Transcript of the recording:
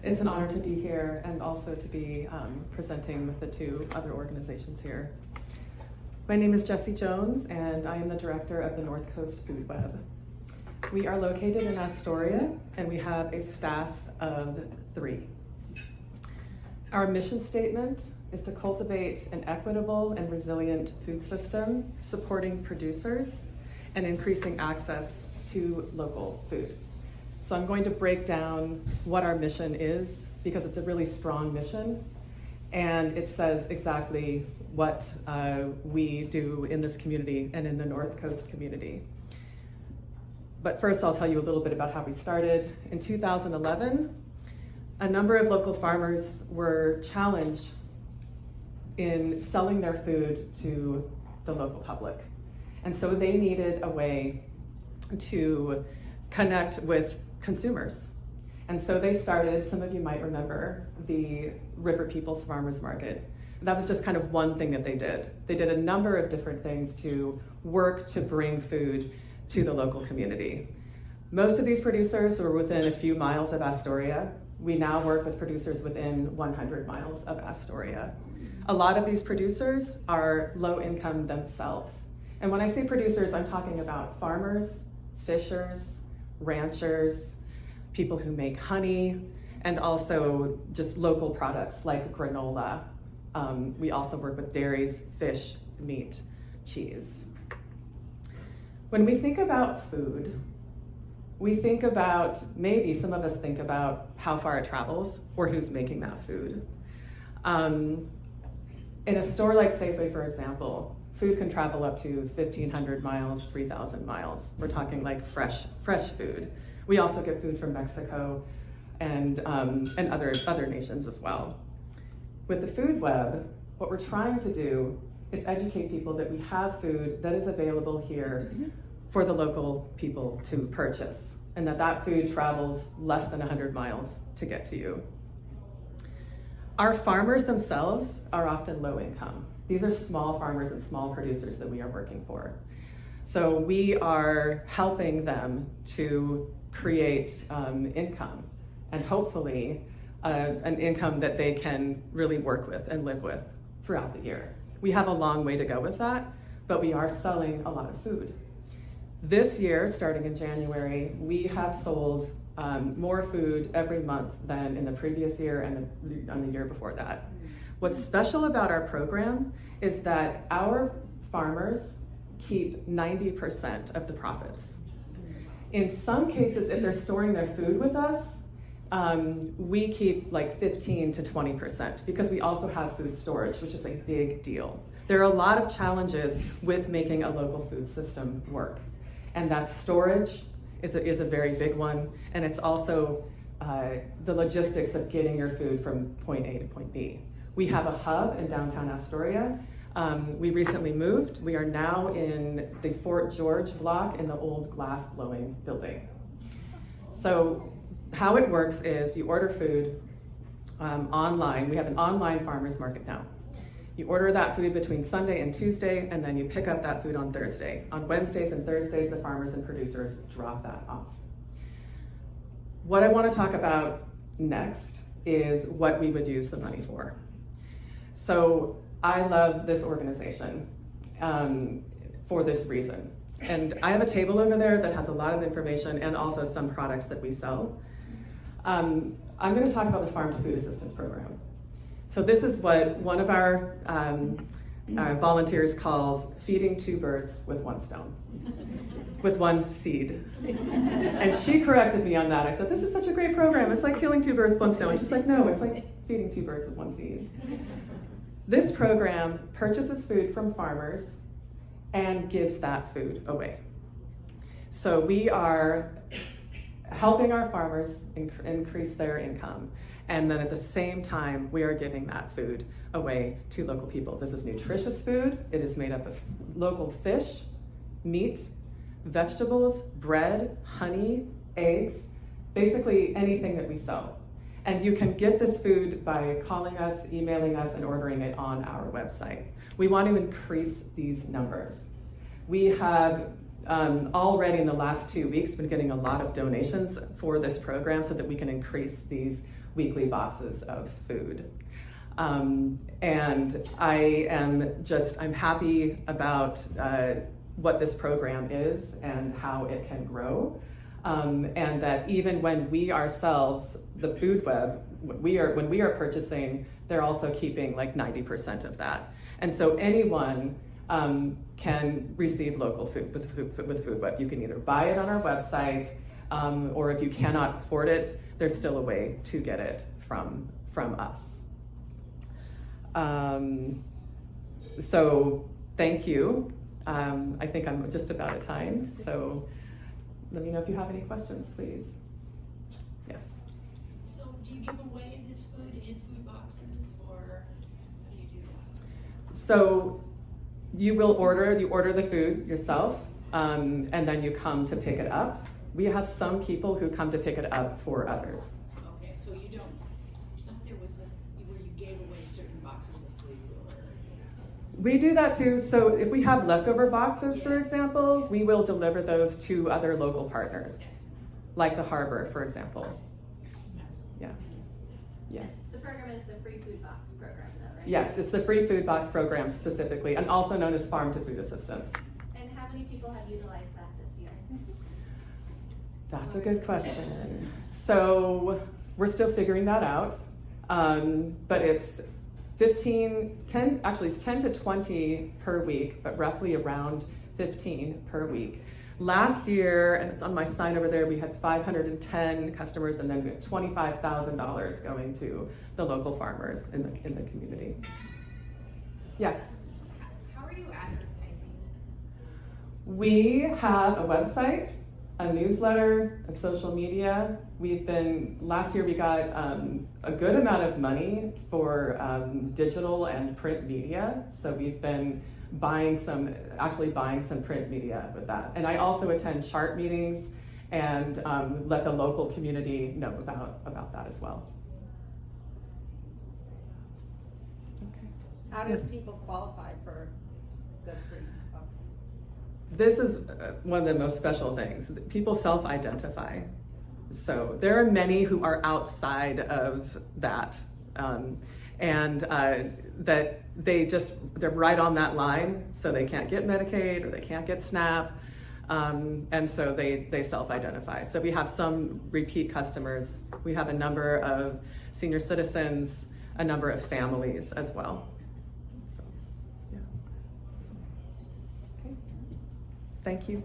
It's an honor to be here and also to be presenting with the two other organizations here. My name is Jessie Jones, and I am the director of the North Coast Food Web. We are located in Astoria, and we have a staff of 3. Our mission statement is to cultivate an equitable and resilient food system, supporting producers and increasing access to local food. So I'm going to break down what our mission is, because it's a really strong mission, and it says exactly what we do in this community and in the North Coast community. But first, I'll tell you a little bit about how we started. In 2011, a number of local farmers were challenged in selling their food to the local public. And so they needed a way to connect with consumers. And so they started, some of you might remember, the River People's Farmers Market. That was just kind of one thing that they did. They did a number of different things to work to bring food to the local community. Most of these producers were within a few miles of Astoria. We now work with producers within 100 miles of Astoria. A lot of these producers are low income themselves. And when I say producers, I'm talking about farmers, fishers, ranchers, people who make honey, and also just local products like granola. We also work with dairies, fish, meat, cheese. When we think about food, we think about, maybe some of us think about how far it travels or who's making that food. In a store like Safeway, for example, food can travel up to 1,500 miles, 3,000 miles. We're talking like fresh food. We also get food from Mexico and other nations as well. With the Food Web, what we're trying to do is educate people that we have food that is available here for the local people to purchase, and that food travels less than 100 miles to get to you. Our farmers themselves are often low income. These are small farmers and small producers that we are working for. So we are helping them to create income, and hopefully an income that they can really work with and live with throughout the year. We have a long way to go with that, but we are selling a lot of food. This year, starting in January, we have sold more food every month than in the previous year and the year before that. What's special about our program is that our farmers keep 90% of the profits. In some cases, if they're storing their food with us, we keep like 15 to 20%, because we also have food storage, which is a big deal. There are a lot of challenges with making a local food system work, and that storage is a very big one, and it's also the logistics of getting your food from point A to point B. We have a hub in downtown Astoria. We recently moved. We are now in the Fort George block in the old glass blowing building. So how it works is you order food online. We have an online farmers market now. You order that food between Sunday and Tuesday, and then you pick up that food on Thursday. On Wednesdays and Thursdays, the farmers and producers drop that off. What I want to talk about next is what we would use the money for. So I love this organization for this reason. And I have a table over there that has a lot of information and also some products that we sell. I'm going to talk about the Farm to Food Assistance Program. So this is what one of our volunteers calls feeding 2 birds with 1 stone, with 1 seed. And she corrected me on that. I said, this is such a great program. It's like killing 2 birds with 1 stone. And she's like, no, it's like feeding 2 birds with 1 seed. This program purchases food from farmers and gives that food away. So we are helping our farmers increase their income. And then at the same time, we are giving that food away to local people. This is nutritious food. It is made up of local fish, meat, vegetables, bread, honey, eggs, basically anything that we sell. And you can get this food by calling us, emailing us, and ordering it on our website. We want to increase these numbers. We have already in the last 2 weeks been getting a lot of donations for this program so that we can increase these weekly boxes of food. And I'm happy about what this program is and how it can grow. And that even when we ourselves, the Food Web, when we are purchasing, they're also keeping like 90% of that. And so anyone can receive local food with Food Web. You can either buy it on our website, or if you cannot afford it, there's still a way to get it from us. So thank you. I think I'm just about at time, so let me know if you have any questions, please. Yes. So do you give away this food in food boxes, or how do you do that? So you order the food yourself, and then you come to pick it up. We have some people who come to pick it up for others. Okay, so you don't, I thought there was where you gave away certain boxes of food, or? We do that too. So if we have leftover boxes, for example, we will deliver those to other local partners, like the harbor, for example. Yeah. Yes. The program is the free food box program, though, right? Yes, it's the free food box program specifically, and also known as farm to food assistance. And how many people have utilized that this year? That's a good question. So we're still figuring that out, but it's 10 to 20 per week, but roughly around 15 per week. Last year, and it's on my sign over there, we had 510 customers, and then we had $25,000 going to the local farmers in the community. Yes? How are you advertising? We have a website, a newsletter, and social media. Last year we got a good amount of money for digital and print media. So we've been buying some print media with that. And I also attend chart meetings and let the local community know about that as well. Okay. How do people qualify for the free boxes? This is one of the most special things. People self-identify. So there are many who are outside of that, and that they're right on that line, so they can't get Medicaid or they can't get SNAP, and so they self-identify. So we have some repeat customers. We have a number of senior citizens, a number of families as well. So, yeah. Okay. Thank you.